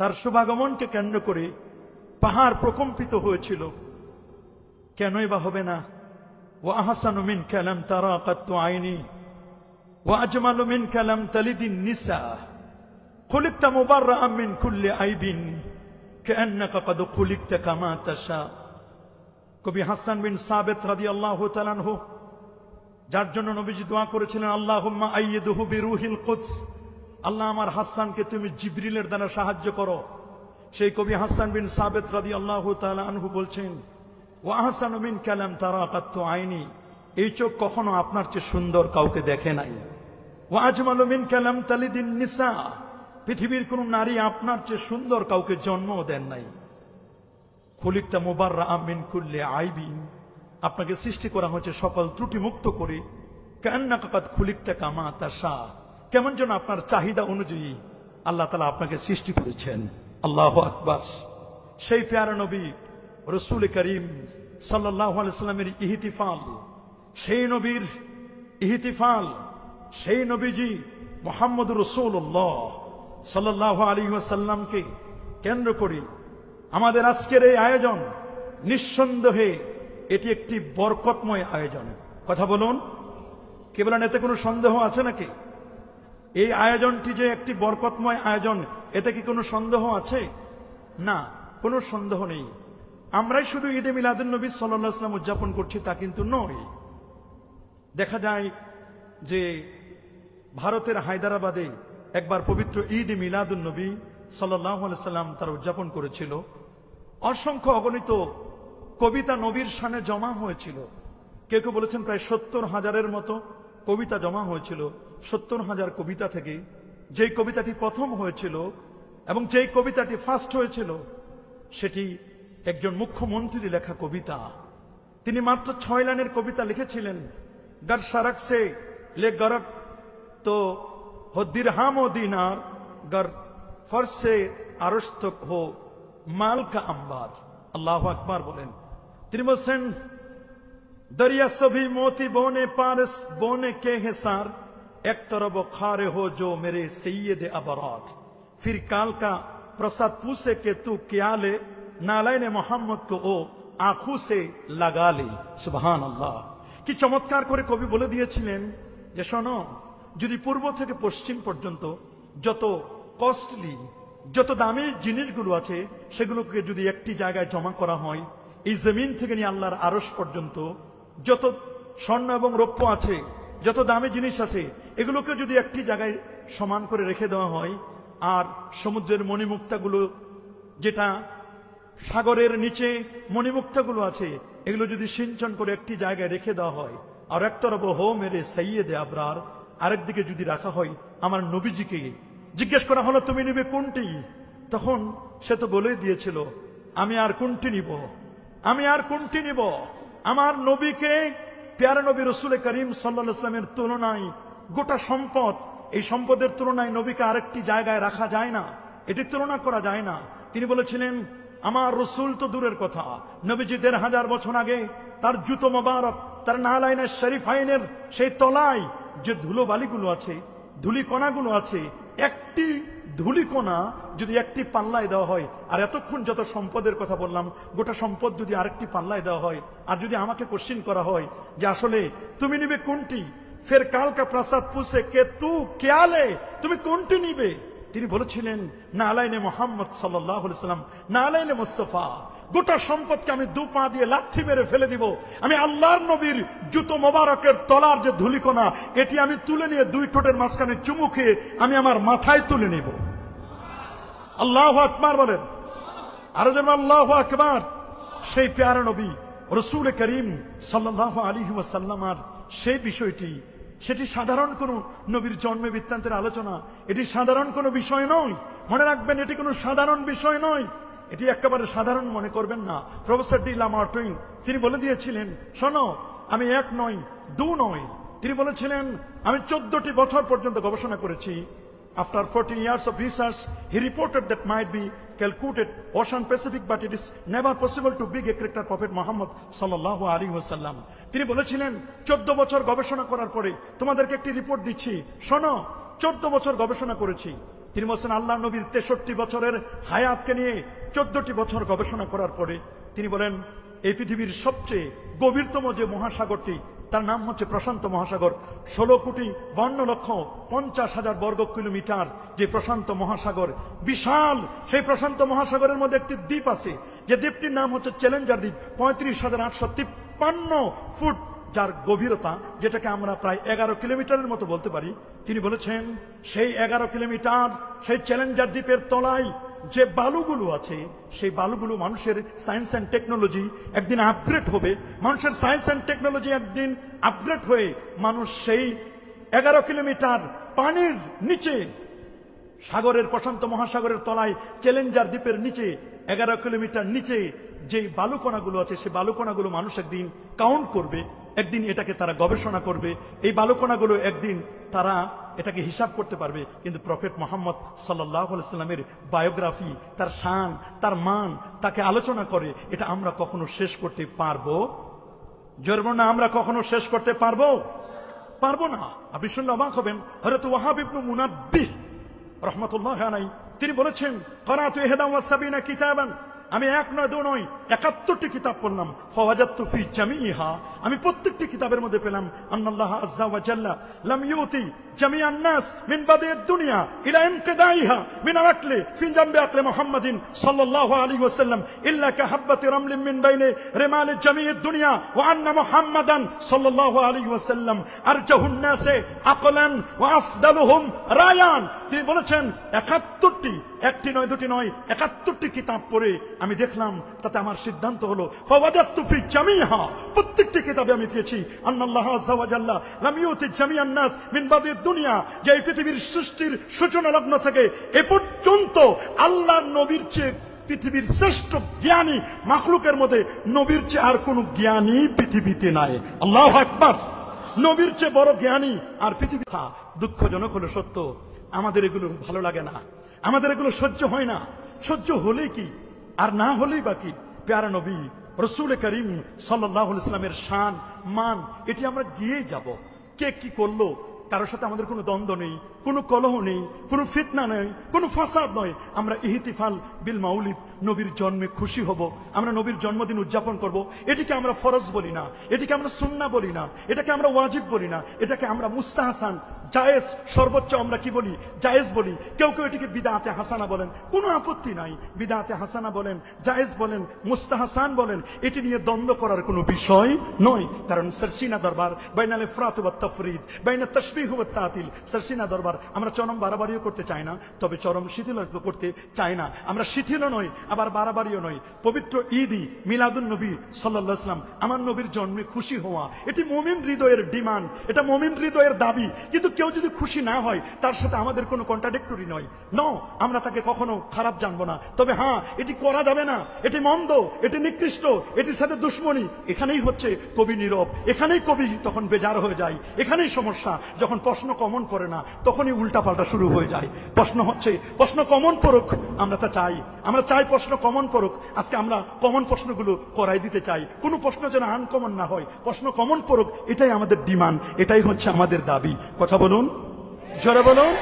তার শুভাগমনকে কেন্দ্র করে পাহাড় প্রকম্পিত হয়েছিল। কেনই বা হবে না? ওয়া আহসানু মিনকা লাম তারা কাত্তু আইনি ওয়া আজমালু মিনকা লাম তালিদিন নিসা খুলিকতা মুবাররাআন মিন কুল্লি আইবিন কাআন্নাকা ক্বাদ খুলিকতা কামা তাশা। কবি হাসান বিন সাবিত রাদিয়াল্লাহু তাআলা আনহু, যার জন্য নবীজি দোয়া করেছিলেন, আল্লাহুম্মা আইয়িদহু বিরূহিল কুদস, আল্লাহ আমার হাসানকে তুমি জিবরিলের দ্বারা সাহায্য করো। সেই কবি হাসান বিন সাবিত রাদিয়াল্লাহু তাআলা আনহু বলছেন, ওয়া আহসানু মিনকা লাম তারা কাত্তু আইনি, এই চোখ কখনো আপনার চেয়ে সুন্দর কাউকে দেখে নাই। ওয়া আজমালু মিনকা লাম তালিদিন নিসা, পৃথিবীর কোন নারী আপনার চেয়ে সুন্দর কাউকে জন্মও দেন নাই। খুলিকতা মুবাররাআন মিন কুল্লি আইবিন, আপনাকে সৃষ্টি করা হয়েছে সকল ত্রুটি মুক্ত করে। কাআন্নাকা ক্বাদ খুলিকতা কামা তাশা, কেমন যেন আপনার চাহিদা অনুযায়ী আল্লাহ তাআলা আপনাকে সৃষ্টি করেছেন। আল্লাহু আকবার। সেই প্যারা নবী রাসূল করিম সাল্লাল্লাহু আলাইহি ওয়াসাল্লামের ইহতিফাল, সেই নবীর ইহতিফাল, সেই নবীজি মুহাম্মদুর রাসূলুল্লাহ সাল্লাল্লাহু আলাইহি ওয়াসাল্লামকে কেন্দ্র করে আমাদের আজকের এই আয়োজন, নিঃসন্দেহে এটি একটি বরকতময় আয়োজন। কথা বলুন, কে বলেন এতে কোনো সন্দেহ আছে নাকি? এই আয়োজনটি যে একটি বরকতময় আয়োজন, এতে কি কোনো সন্দেহ আছে? না, কোনো সন্দেহ নেই। আমরাই শুধু ঈদে মিলাদুন নবী সাল্লাল্লাহু আলাইহি ওয়াসাল্লাম উদযাপন করছি তা কিন্তু নয়। দেখা যায় যে ভারতের হায়দ্রাবাদে একবার পবিত্র ঈদে মিলাদুন নবী সাল্লাল্লাহু আলাইহি ওয়াসাল্লাম তারা উদযাপন করেছিল। অসংখ্য অগণিত কবিতা নবীর শানে জমা হয়েছিল। কেউ কেউ বলেছেন প্রায় 70,000-এর মতো কবিতা জমা হয়েছিল। 70,000 কবিতা থেকে যেই কবিতাটি প্রথম হয়েছিল এবং যেই কবিতাটি ফার্স্ট হয়েছিল, সেটি একজন মুখ্যমন্ত্রী লেখা কবিতা। তিনি মাত্র 6 লাইনের কবিতা লিখেছিলেন, গর সড়ক সে লে গরক তো হো দিরহাম ও দিনার, গর ফর্শ সে আরশ তক হো মাল কা আম্বার। আল্লাহু আকবার বলেন। তিনি বলছেন, दरिया सभी मोती बोने पारस बोने के हिसार, एक तरफ खारे हो जो मेरे सैयद अबरार, फिर काल का प्रसाद पूछे के तू क्या ले, नालायन मोहम्मद को ओ आंखों से लगा ले। सुबहान अल्लाह। কি চমৎকার করে কবি বলে দিয়েছিলেন যে শোনো, যদি পূর্ব থেকে পশ্চিম পর্যন্ত যত কস্টলি, যত দামি জিনিসগুলো আছে, সেগুলোকে যদি একটি জায়গায় জমা করা হয়, এই জমিন থেকে নিয়ে আল্লাহর আরশ পর্যন্ত যত স্বর্ণ এবং রৌপ্য আছে, যত দামি জিনিস আছে, এগুলোকে যদি একটি জায়গায় সমান করে রেখে দেওয়া হয়, আর সমুদ্রের মণিমুক্তাগুলো, যেটা সাগরের নিচে মণিমুক্তাগুলো আছে, এগুলো যদি সিঞ্চন করে একটি জায়গায় রেখে দেওয়া হয়, আর একতরফ হো মেরে সৈয়দে আবরার, আরেকদিকে যদি রাখা হয় আমার নবীজিকে, জিজ্ঞেস করা হলো তুমি নিবে কোনটি? তখন সে তো বলেই দিয়েছিল, আমি আর কোনটি নিব, আমি আর কোনটি নিব? আমার নবীকে, প্যারা নবী রাসূল করিম সাল্লাল্লাহু আলাইহি ওয়াসাল্লামের তুলনায় গোটা সম্পদ, এই সম্পদের তুলনায় নবীকে আরেকটি জায়গায় রাখা যায় না, এটি তুলনা করা যায় না। তিনি বলেছিলেন, আমার রসুল তো দূরের কথা, নবীজি ১৫০০ বছর আগে তার জুতো মোবারক, তার নালাইনের শরীফাইনের সেই তলায় যে ধুলো বালিগুলো আছে, ধুলিকণাগুলো আছে, একটি ধুলিকণা যদি একটি পাল্লায় দেওয়া হয়, আর এতক্ষণ যত সম্পদের কথা বললাম, গোটা সম্পদ যদি আরেকটি পাল্লায় দেওয়া হয়, আর যদি আমাকে কোশ্চিন করা হয় যে আসলে তুমি নিবে কোনটি, ফের কাল কা প্রসাদ পুছে কে তু কেয়ালে, তুমি কোনটি নিবে? তিনি বলেছিলেন, নালাইনে মোহাম্মদ সাল্লাল্লাহু আলাইহি ওয়াসাল্লাম, নালাইনে মুস্তাফা, গোটা সম্পদকে আমি 2 পা দিয়ে লাথি মেরে ফেলে দিব। আমি আল্লাহর নবীর জুতো মোবারকের তলার যে ধুলিকণা, এটি আমি তুলে নিয়ে 2 ঠোঁটের মাঝখানে চুমু খেয়ে আমি আমার মাথায় তুলে নিব। আল্লাহু আকবার বলেন, আরো যেন আল্লাহু আকবার। সেই প্যারা নবী রাসূল করিম সাল্লাল্লাহু আলাইহি ওয়াসাল্লামের সেই বিষয়টি, সেটি সাধারণ কোন নবীর জন্ম বৃত্তান্তের আলোচনা, এটি সাধারণ কোনো বিষয় নয়। মনে রাখবেন, এটি কোনো সাধারণ বিষয় নয়, এটি একেবারে সাধারণ মনে করবেন না। প্রফেসর ডি লামার্টুইন তিনি বলে দিয়েছিলেন, শোনো, আমি 1 নয় 2 নয়, তিনি বলেছিলেন আমি 14টি বছর পর্যন্ত গবেষণা করেছি। After 14 years of research, he reported that might be calculated ocean Pacific, but it is never possible to big a character Prophet Muhammad sallallahu alaihi wasallam. তিনি বলেছিলেন 14 বছর গবেষণা করার পরে তোমাদেরকে একটি রিপোর্ট দিচ্ছি, শোনো, 14 বছর গবেষণা করেছি, তিনি বলছেন আল্লাহ নবীর 63 বছরের হায়াতকে নিয়ে 14টি বছর গবেষণা করার পরে তিনি বলেন এই পৃথিবীর সবচেয়ে গভীরতম যে মহাসাগরটি তার নাম হচ্ছে প্রশান্ত মহাসাগর। 16,52,50,000 বর্গ কিলোমিটার যে প্রশান্ত মহাসাগর, বিশাল সেই প্রশান্ত মহাসাগরের মধ্যে একটি দ্বীপ আছে, যে দ্বীপটির নাম হচ্ছে চ্যালেঞ্জার দ্বীপ। 35,853 ফুট যার গভীরতা, যেটাকে আমরা প্রায় 11 কিলোমিটারের মতো বলতে পারি। তিনি বলেছেন সেই 11 কিলোমিটার সেই চ্যালেঞ্জার দ্বীপের তলায় যে বালুগুলো আছে, সেই বালুগুলো মানুষের সায়েন্স অ্যান্ড টেকনোলজি একদিন আপগ্রেড হবে। মানুষের সায়েন্স অ্যান্ড টেকনোলজি একদিন আপগ্রেড হয়ে মানুষ সেই 11 কিলোমিটার পানির নিচে, সাগরের প্রশান্ত মহাসাগরের তলায় চ্যালেঞ্জার দ্বীপের নিচে 11 কিলোমিটার নিচে যে বালুকণাগুলো আছে, সেই বালুকণাগুলো মানুষ একদিন কাউন্ট করবে, একদিন এটাকে তারা গবেষণা করবে, এই বালুকণাগুলো একদিন তারা এটাকে হিসাব করতে পারবে। কিন্তু প্রফেট মুহাম্মদ সাল্লাল্লাহু আলাইহি ওয়াসাল্লামের বায়োগ্রাফি, তার শান, তার মান, তাকে আলোচনা করে এটা আমরা কখনো শেষ করতে পারবো? জোরে না, আমরা কখনো শেষ করতে পারবো? পারবো না। আপনি শুনলে অবাক হবেন, হযরত ওয়াহাব ইবনে মুনাব্বিহ রাহমাতুল্লাহি আলাইহি তিনি বলেছেন করাতু 71 কিতাবান, আমি 1 নয় 2 নয় 71টি কিতাব পড়লাম। ফাওয়াজাতু ফি জামিহা, আমি প্রত্যেকটি কিতাবের মধ্যে পেলাম আল্লাহ আযজা ওয়া জাল্লা লাম ইউতি জামিআন নাস মিন বাদিদ দুনিয়া ইলা ইনকিদাইহা মিন আল-আকলি ফি জামবি আকলি মুহাম্মাদিন সাল্লাল্লাহু আলাইহি ওয়াসাল্লাম ইল্লা কাহাব্বাতি রামলিন মিন বাইনি রিমাল জামিআদ দুনিয়া ওয়া আন্না মুহাম্মাদান সাল্লাল্লাহু আলাইহি ওয়াসাল্লাম আরজাহুন নাসে আকলান ওয়া আফদালুহুম রায়ান। তিনি বলেছেন 71টি, একটি নয় দুটি নয় 71টি কিতাব পড়ে আমি দেখলাম, তাতে আমার সিদ্ধান্ত হলো ফাওয়াজাতু ফি জামিহা, প্রত্যেকটি কিতাবে আমি পেয়েছি আল্লাহ আযজা ওয়া জাল্লা লাম ইউতি জামিআন নাস মিন বাদিদ দুনিয়া, যে এই পৃথিবীর সৃষ্টির সূচনা লগ্ন থেকে এ পর্যন্ত আল্লাহর নবীর চেয়ে পৃথিবীর শ্রেষ্ঠ জ্ঞানী মাখলুকের মধ্যে নবীর চেয়ে আর কোন জ্ঞানী পৃথিবীতে নাই। আল্লাহু আকবার। নবীর চেয়ে বড় জ্ঞানী আর পৃথিবী। দুঃখজনক হলো সত্য, আমাদের এগুলো ভালো লাগে না, আমাদের এগুলো সহ্য হয় না। সহ্য হলেই কি আর না হলেই বাকি। প্যারা নবী রাসূল করিম সাল্লাল্লাহু আলাইহি ওয়াসাল্লামের শান মান এটি আমরা গিয়েই যাব। কে কি করলো কারোর সাথে আমাদের কোনো দ্বন্দ্ব নেই, কোনো কলহ নেই, কোনো ফিতনা নেই, কোনো ফাসাদ নয়। আমরা ইহতিফাল বিল মাউলিদ, নবীর জন্মে খুশি হব, আমরা নবীর জন্মদিন উদযাপন করব। এটিকে আমরা ফরজ বলি না, এটিকে আমরা সুন্নাহ বলি না, এটাকে আমরা ওয়াজিব বলি না, এটাকে আমরা মুস্তাহসান জায়েজ, সর্বোচ্চ আমরা কি বলি জায়েজ বলি। কেউ কেউ এটিকে বিদআতে হাসানা বলেন, কোনো আপত্তি নাই। বিদআতে হাসানা বলেন, জায়েজ বলেন, মুস্তাহসান বলেন, এটি নিয়ে দ্বন্দ্ব করার কোনো বিষয় নয়। কারণ সরসিনা দরবার বাইনাল ইফরাত ওয়াত তাফরিদ বাইনা তাশবিহ ওয়াত তাতিল, সরসিনা দরবার আমরা চরম বাড়াবাড়িও করতে চাই না, তবে চরম শিথিল করতে চাই না। আমরা শিথিলও নই আবার বাড়াবাড়িও নই। পবিত্র ঈদি মিলাদুন নবী সাল্লাল্লাহু আলাইহি ওয়াসাল্লাম, আমার নবীর জন্মে খুশি হওয়া, এটি মুমিন হৃদয়ের ডিমান্ড, এটা মুমিন হৃদয়ের দাবি। কিন্তু কেউ যদি খুশি না হয় তার সাথে আমাদের কোনো কন্ট্রাডিক্টরি নয়, আমরা তাকে কখনো খারাপ জানবো না। তবে হ্যাঁ, এটি করা যাবে না, এটি মন্দ, এটি নিকৃষ্ট, এটির সাথে দুশ্মনী। এখানেই হচ্ছে কবি নীরব, এখানেই কবি তখন বেজার হয়ে যায়, এখানেই সমস্যা। যখন প্রশ্ন কমন করে না তখনই উল্টাপাল্টা শুরু হয়ে যায়। প্রশ্ন হচ্ছে প্রশ্ন কমন পড়ুক, আমরা তা চাই, আমরা চাই প্রশ্ন কমন পড়ুক। আজকে আমরা কমন প্রশ্নগুলো করাই দিতে চাই, কোনো প্রশ্ন যেন আনকমন না হয়, প্রশ্ন কমন পড়ুক, এটাই আমাদের ডিমান্ড, এটাই হচ্ছে আমাদের দাবি। কথা বলুন, জোরে বলুন।